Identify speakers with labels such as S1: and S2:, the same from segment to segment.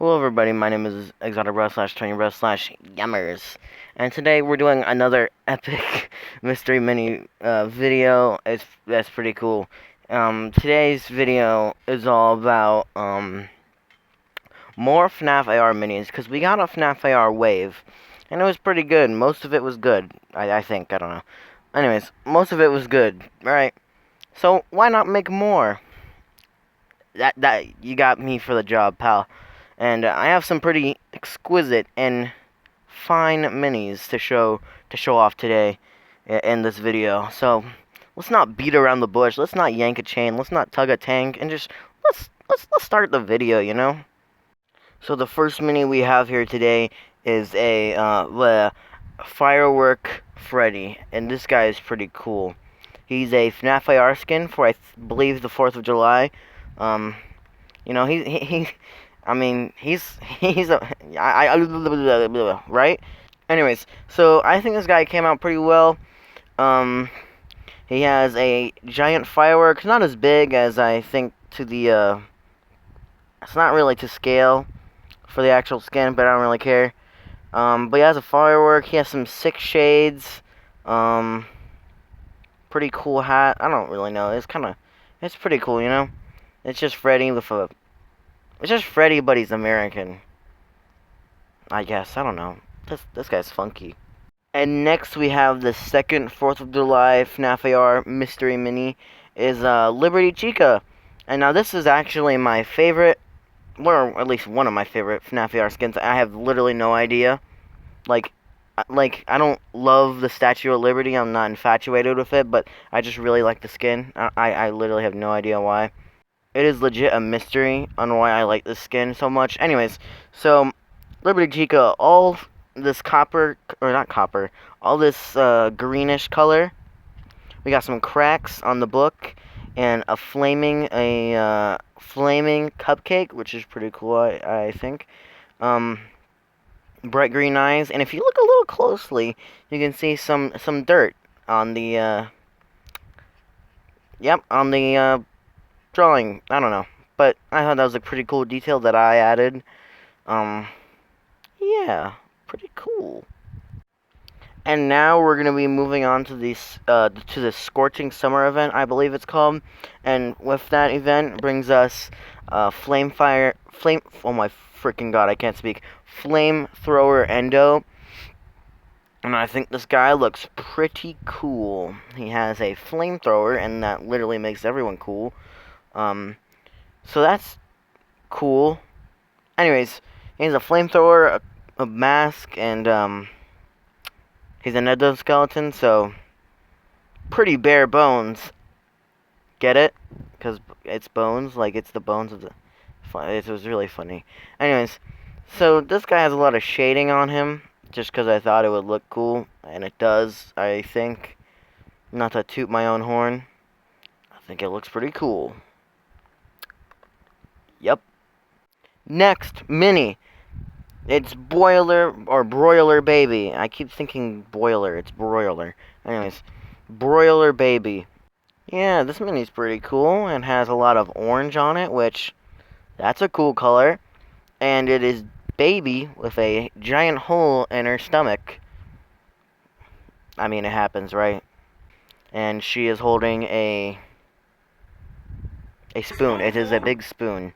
S1: Hello everybody, my name is exoticbro slash tonybro slash yummers, and today we're doing another epic mystery mini video. That's pretty cool. Today's video is all about more Fnaf AR minis, because we got a Fnaf AR wave, and it was pretty good. Most of it was good, I think, I don't know. Anyways, most of it was good, right? So why not make more? That you got me for the job, pal. And I have some pretty exquisite and fine minis to show off today in this video. So let's not beat around the bush. Let's not yank a chain. Let's not tug a tank. And just let's start the video. You know. So the first mini we have here today is a firework Freddy, and this guy is pretty cool. He's a Fnaf AR skin for believe the 4th of July. You know, I mean, he's right? Anyways, so I think this guy came out pretty well. He has a giant firework, not as big as I think it's not really to scale for the actual skin, but I don't really care. But he has a firework, he has some sick shades, pretty cool hat, I don't really know, it's pretty cool, you know? It's just Freddy but he's American. I guess, I don't know. This guy's funky. And next we have the second 4th of July Fnaf AR mystery mini is Liberty Chica. And now this is actually my favorite, or at least one of my favorite Fnaf AR skins. I have literally no idea. Like I don't love the Statue of Liberty. I'm not infatuated with it, but I just really like the skin. I literally have no idea why. It is legit a mystery on why I like this skin so much. Anyways, so Liberty Chica, all this copper, or not copper, all this greenish color. We got some cracks on the book, and a flaming cupcake, which is pretty cool, I think. Bright green eyes, and if you look a little closely, you can see some dirt on the drawing. I don't know, but I thought that was a pretty cool detail that I added. Yeah, pretty cool. And now we're gonna be moving on to the Scorching Summer event, I believe it's called. And with that event brings us oh my freaking god, I can't speak. Flamethrower Endo. And I think this guy looks pretty cool. He has a flamethrower, and that literally makes everyone cool. So that's cool. Anyways, he has a flamethrower, a mask, and he's an endoskeleton, so pretty bare bones. Get it? Because it's bones, like it's the bones of the. It was really funny. Anyways, so this guy has a lot of shading on him, just because I thought it would look cool, and it does, I think. Not to toot my own horn, I think it looks pretty cool. Yep. Next, mini. It's Boiler, or Broiler Baby. I keep thinking Boiler, it's Broiler. Anyways, Broiler Baby. Yeah, this mini's pretty cool, and has a lot of orange on it, which, that's a cool color. And it is Baby with a giant hole in her stomach. I mean, it happens, right? And she is holding a spoon. It is a big spoon.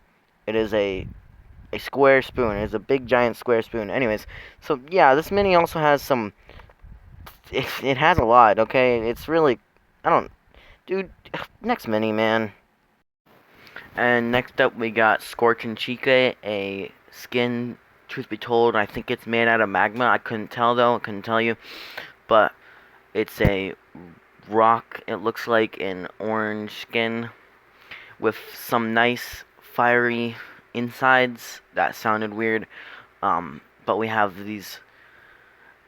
S1: It is a square spoon. It is a big giant square spoon. Anyways, so yeah, this mini also has some. It has a lot. Okay, it's really. Dude. Next mini, man. And next up, we got Scorch and Chica, a skin. Truth be told, I think it's made out of magma. I couldn't tell though. I couldn't tell you, but it's a rock. It looks like an orange skin with some nice fiery insides. That sounded weird. But we have these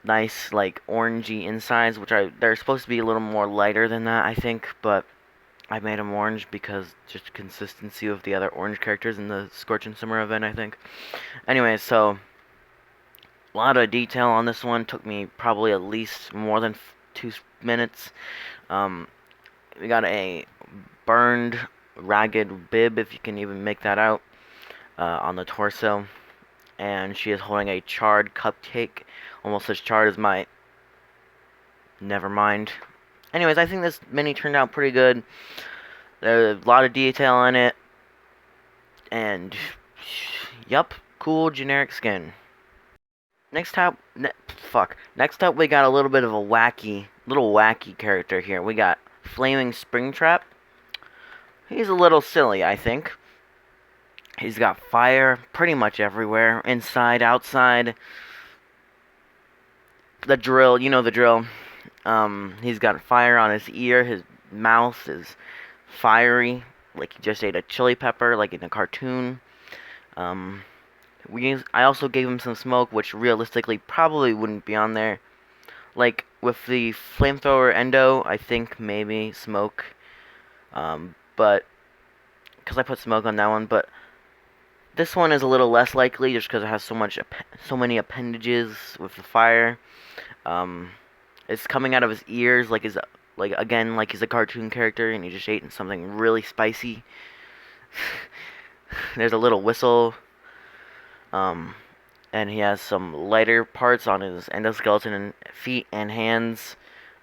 S1: nice, like, orangey insides, which they're supposed to be a little more lighter than that, I think, but I made them orange because just consistency with the other orange characters in the Scorching Summer event, I think. Anyway, so a lot of detail on this one. Took me probably at least more than 2 minutes. We got a burned, ragged bib, if you can even make that out, on the torso. and she is holding a charred cupcake, almost as charred as my... Never mind. Anyways, I think this mini turned out pretty good. There's a lot of detail in it, and yup, cool generic skin. Next up, Next up, we got a little bit of a little wacky character here. We got Flaming Springtrap. He's a little silly, I think. He's got fire pretty much everywhere, inside, outside. The drill, you know the drill. He's got fire on his ear. His mouth is fiery, like he just ate a chili pepper, like in a cartoon. I also gave him some smoke, which realistically probably wouldn't be on there. Like with the Flamethrower Endo, I think maybe smoke. But because I put smoke on that one, but this one is a little less likely just because it has so many appendages with the fire. It's coming out of his ears like he's a cartoon character and he just ate something really spicy. There's a little whistle. And he has some lighter parts on his endoskeleton and feet and hands,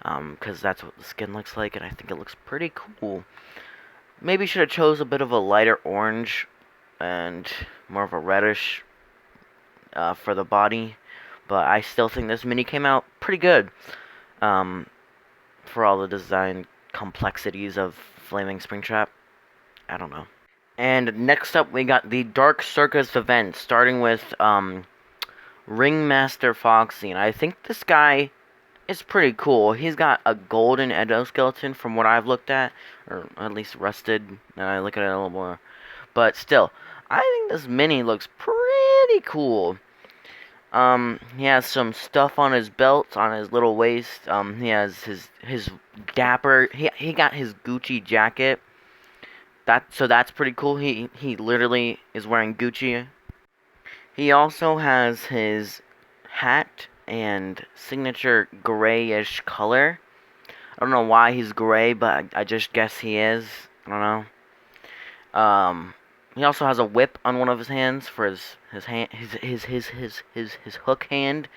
S1: because that's what the skin looks like, and I think it looks pretty cool. Maybe should have chose a bit of a lighter orange and more of a reddish for the body, but I still think this mini came out pretty good for all the design complexities of Flaming Springtrap. I don't know. And next up, we got the Dark Circus event, starting with Ringmaster Foxy. And I think this guy is pretty cool. He's got a golden endoskeleton from what I've looked at, or at least rusted. Now I look at it a little more. But still, I think this mini looks pretty cool. He has some stuff on his belt, on his little waist. He has his dapper. He got his Gucci jacket. So that's pretty cool. He literally is wearing Gucci. He also has his hat and signature grayish color. I don't know why he's gray, but I just guess he is. I don't know. He also has a whip on one of his hands for his hook hand.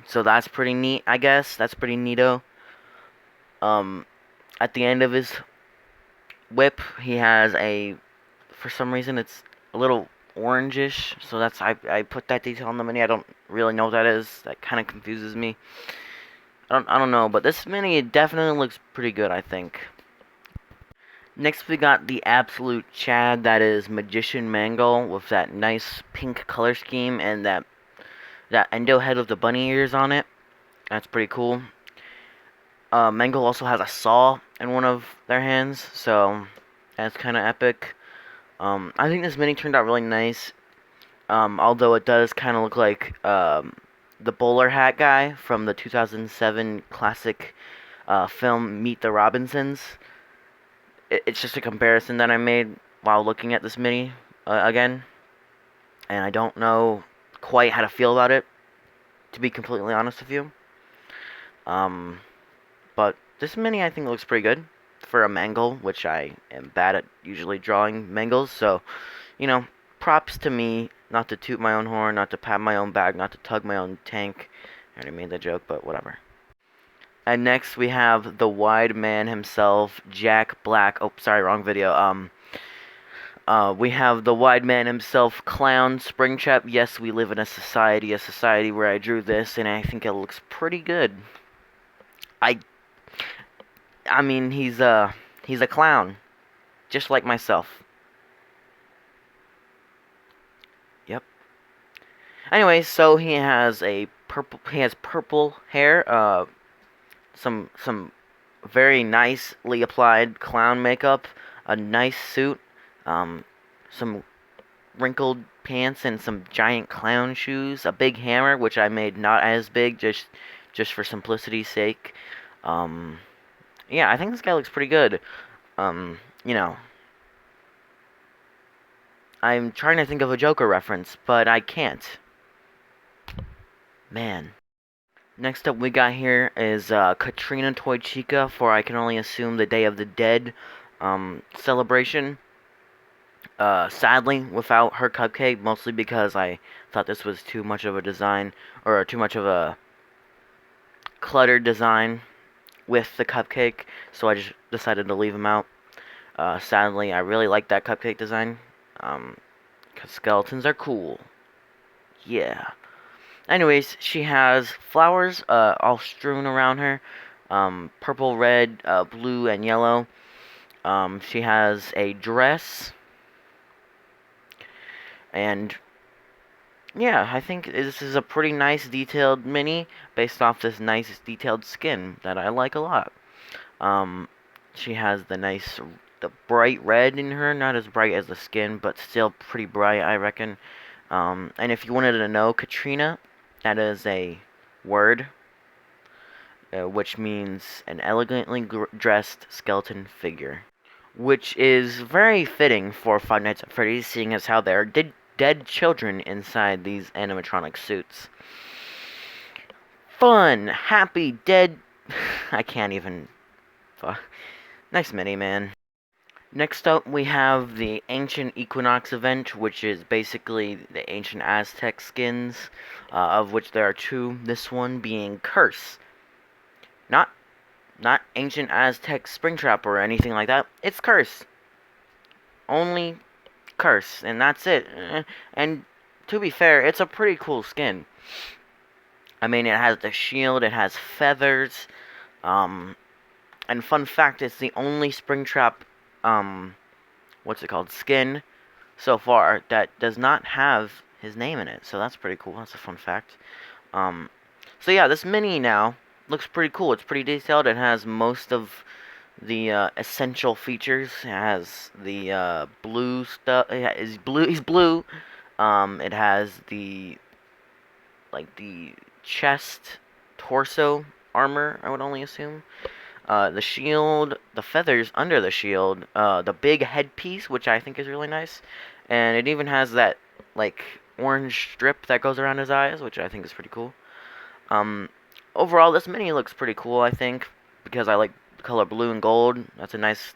S1: So that's pretty neat, I guess. That's pretty neato. At the end of his whip, he has for some reason it's a little orangish, so I put that detail on the mini. I don't really know what that is. That kind of confuses me. I don't know, but this mini definitely looks pretty good, I think. Next we got the absolute Chad, that is Magician Mangle, with that nice pink color scheme and that endo head with the bunny ears on it. That's pretty cool. Mangle also has a saw in one of their hands, so that's kind of epic. I think this mini turned out really nice, although it does kind of look like the bowler hat guy from the 2007 classic film Meet the Robinsons. It's just a comparison that I made while looking at this mini again, and I don't know quite how to feel about it, to be completely honest with you. But this mini I think looks pretty good for a Mangle, which I am bad at usually drawing Mangles, so, you know, props to me, not to toot my own horn, not to pat my own back, not to tug my own tank. I already made that joke, but whatever. And next we have the Wideman himself, Jack Black. Oh, sorry, wrong video. We have the Wideman himself, Clown Springtrap. Yes, we live in a society where I drew this, and I think it looks pretty good. I mean, he's a clown, just like myself. Yep. Anyway, so he has purple hair, some very nicely applied clown makeup, a nice suit, some wrinkled pants and some giant clown shoes, a big hammer, which I made not as big, just for simplicity's sake. Yeah, I think this guy looks pretty good. You know, I'm trying to think of a Joker reference, but I can't. Man. Next up we got here is Katrina Toy Chica for I can only assume the Day of the Dead celebration. Sadly, without her cupcake, mostly because I thought this was too much of a design, or too much of a cluttered design with the cupcake, so I just decided to leave them out. Sadly, I really like that cupcake design, because skeletons are cool. Yeah. Anyways, she has flowers all strewn around her, purple, red, blue, and yellow. She has a dress, and yeah, I think this is a pretty nice detailed mini based off this nice detailed skin that I like a lot. Um, she has the bright red in her, not as bright as the skin, but still pretty bright, I reckon. And if you wanted to know, Katrina, that is a word, which means an elegantly dressed skeleton figure. Which is very fitting for Five Nights at Freddy's, seeing as how there are dead children inside these animatronic suits. Fun, happy, dead... I can't even... Nice mini, man. Next up, we have the Ancient Equinox event, which is basically the ancient Aztec skins, of which there are two. This one being Curse. Not ancient Aztec Springtrap or anything like that. It's Curse. Only Curse, and that's it. And to be fair, it's a pretty cool skin. I mean, it has the shield, it has feathers, and fun fact, it's the only Springtrap, what's it called, skin so far that does not have his name in it, so that's pretty cool. That's a fun fact. So yeah, this mini now looks pretty cool. It's pretty detailed. It has most of the essential features. It has the blue stuff. He's blue. It has the chest, torso armor, I would only assume. The shield, the feathers under the shield, the big headpiece, which I think is really nice, and it even has that like orange strip that goes around his eyes, which I think is pretty cool. Overall, this mini looks pretty cool, I think, because I like the color blue and gold. That's a nice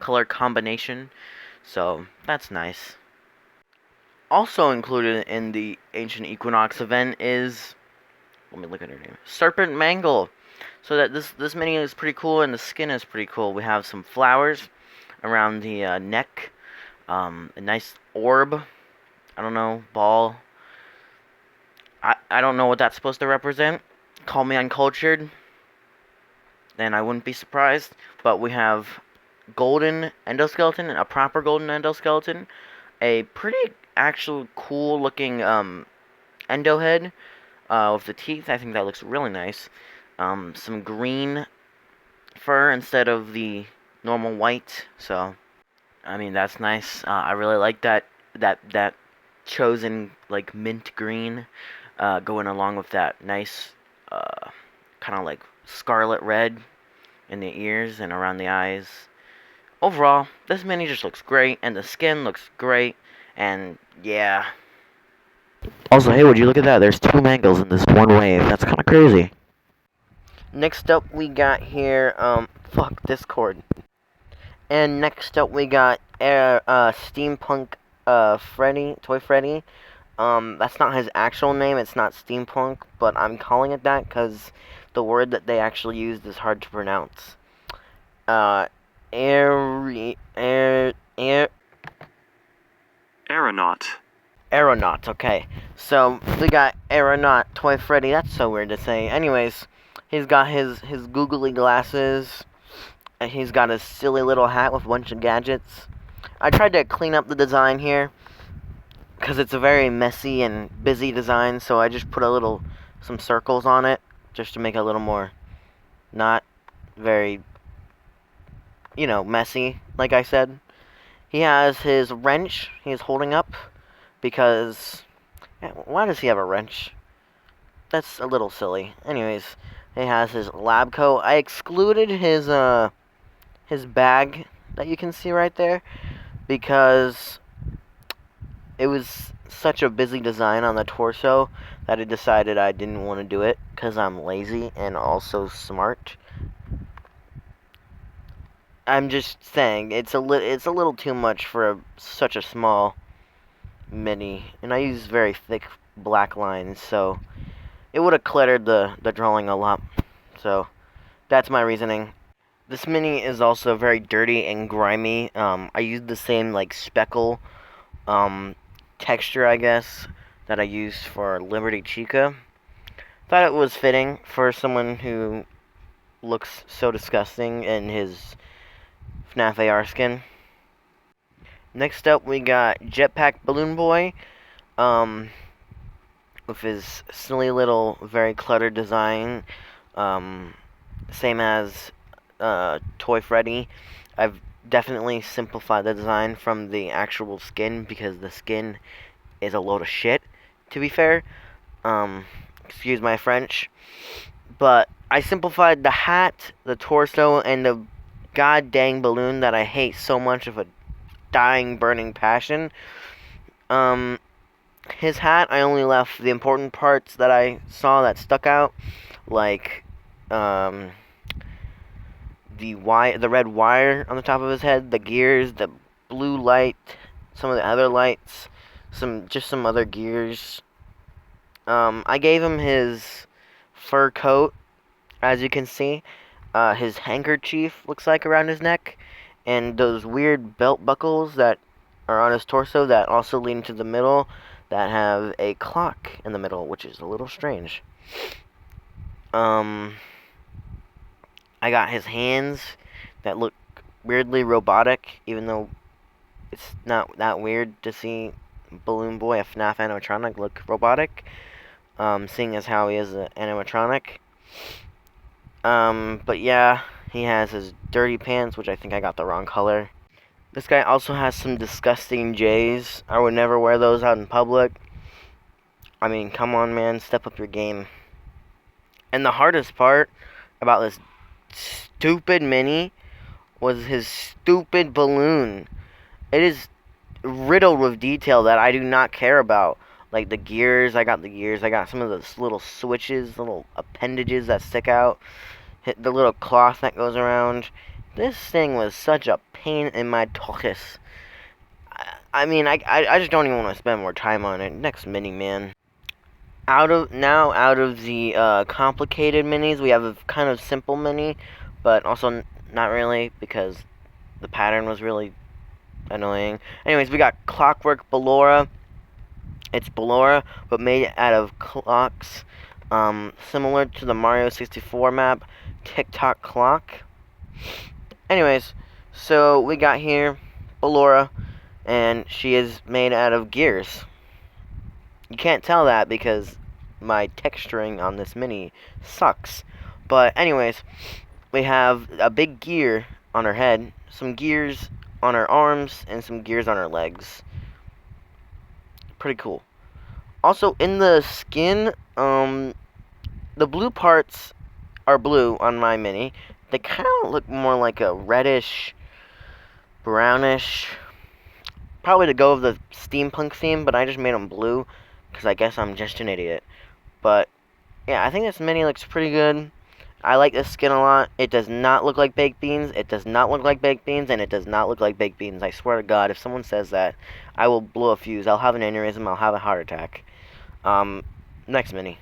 S1: color combination, so that's nice. Also included in the Ancient Equinox event is, let me look at her name, Serpent Mangle. So that this mini is pretty cool, and the skin is pretty cool. We have some flowers around the neck, a nice orb, I don't know, ball. I don't know what that's supposed to represent. Call me uncultured, and I wouldn't be surprised. But we have golden endoskeleton, a proper golden endoskeleton, a pretty actual cool looking endo head with the teeth. I think that looks really nice. Some green fur instead of the normal white. So I mean, that's nice. I really like that chosen like mint green going along with that nice kind of like scarlet red in the ears and around the eyes. Overall, this mini just looks great, and the skin looks great, and yeah. Also, hey, would you look at that? There's two mangles in this one wave. That's kind of crazy. Next up, we got here, fuck Discord. And next up, we got Steampunk Freddy, Toy Freddy. That's not his actual name. It's not steampunk, but I'm calling it that because the word that they actually used is hard to pronounce.
S2: Aeronaut.
S1: Aeronaut. Okay, so we got Aeronaut Toy Freddy. That's so weird to say. Anyways, he's got his googly glasses. And he's got a silly little hat with a bunch of gadgets. I tried to clean up the design here because it's a very messy and busy design, so I just put some circles on it just to make it a little more not very, messy, like I said. He has his wrench he's holding up because, why does he have a wrench? That's a little silly. Anyways, he has his lab coat. I excluded his bag that you can see right there because it was such a busy design on the torso that I decided I didn't want to do it because I'm lazy and also smart. I'm just saying, it's a little too much for such a small mini, and I use very thick black lines, so it would have cluttered the drawing a lot. So that's my reasoning. This mini is also very dirty and grimy. I used the same like speckle texture, I guess, that I used for Liberty Chica. Thought it was fitting for someone who looks so disgusting in his Fnaf AR skin. Next up, we got Jetpack Balloon Boy, um, with his silly little, very cluttered design, same as Toy Freddy. I've definitely simplified the design from the actual skin because the skin is a load of shit, to be fair. Excuse my French. But I simplified the hat, the torso, and the god dang balloon that I hate so much of a dying, burning passion. His hat, I only left the important parts that I saw that stuck out, like, the red wire on the top of his head, the gears, the blue light, some of the other lights, just some other gears. I gave him his fur coat, as you can see. His handkerchief looks like around his neck, and those weird belt buckles that are on his torso that also lead into the middle that have a clock in the middle, which is a little strange. I got his hands that look weirdly robotic, even though it's not that weird to see Balloon Boy, a FNAF animatronic, look robotic, seeing as how he is an animatronic. But yeah, he has his dirty pants, which I think I got the wrong color. This guy also has some disgusting J's. I would never wear those out in public. I mean, come on, man, step up your game. And the hardest part about this stupid mini was his stupid balloon. It is riddled with detail that I do not care about. Like the gears, I got the gears. I got some of those little switches, little appendages that stick out. The little cloth that goes around. This thing was such a pain in my tuchus. I mean, I just don't even want to spend more time on it. Next mini, man. Out of the complicated minis, we have a kind of simple mini, but also not really because the pattern was really annoying. Anyways, we got Clockwork Ballora. It's Ballora, but made out of clocks, similar to the Mario 64 map, Tick-Tock Clock. Anyways, so we got here Ballora, and she is made out of gears. You can't tell that because my texturing on this mini sucks. But anyways, we have a big gear on her head, some gears on her arms, and some gears on her legs. Pretty cool. Also, in the skin, the blue parts are blue on my mini. They kind of look more like a reddish, brownish. Probably to go with the steampunk theme, but I just made them blue because I guess I'm just an idiot. But yeah, I think this mini looks pretty good. I like this skin a lot. It does not look like baked beans. It does not look like baked beans, and it does not look like baked beans. I swear to God, if someone says that, I will blow a fuse. I'll have an aneurysm. I'll have a heart attack. Next mini.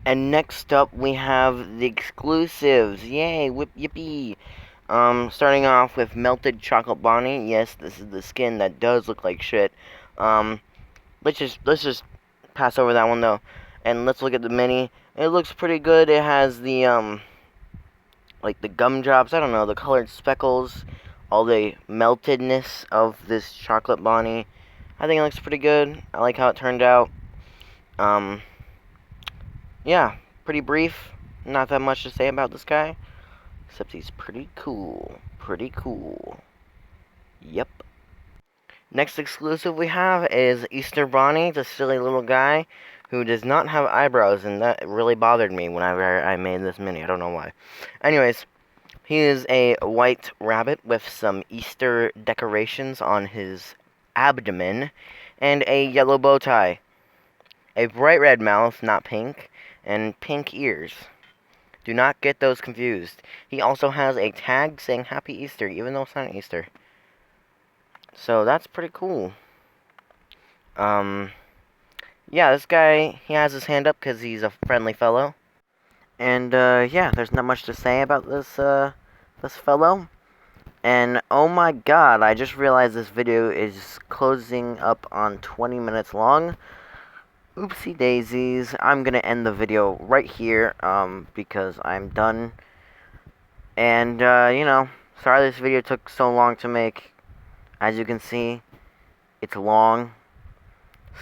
S1: And next up, we have the exclusives. Yay, whip yippee. Starting off with Melted Chocolate Bonnie. Yes, this is the skin that does look like shit. Let's just pass over that one though, and let's look at the mini. It looks pretty good. It has the like the gumdrops. I don't know, the colored speckles, all the meltedness of this chocolate Bonnie. I think it looks pretty good. I like how it turned out. Yeah, pretty brief. Not that much to say about this guy, except he's pretty cool. Pretty cool. Yep. Next exclusive we have is Easter Bonnie, the silly little guy who does not have eyebrows, and that really bothered me whenever I made this mini. I don't know why. Anyways, he is a white rabbit with some Easter decorations on his abdomen and a yellow bow tie. A bright red mouth, not pink, and pink ears. Do not get those confused. He also has a tag saying Happy Easter, even though it's not Easter. So that's pretty cool. Yeah, this guy, he has his hand up because he's a friendly fellow. And, yeah, there's not much to say about this fellow. And, oh my god, I just realized this video is closing up on 20 minutes long. Oopsie daisies. I'm gonna end the video right here, because I'm done. And, you know, sorry this video took so long to make. As you can see, it's long.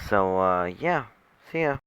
S1: So, yeah, see ya.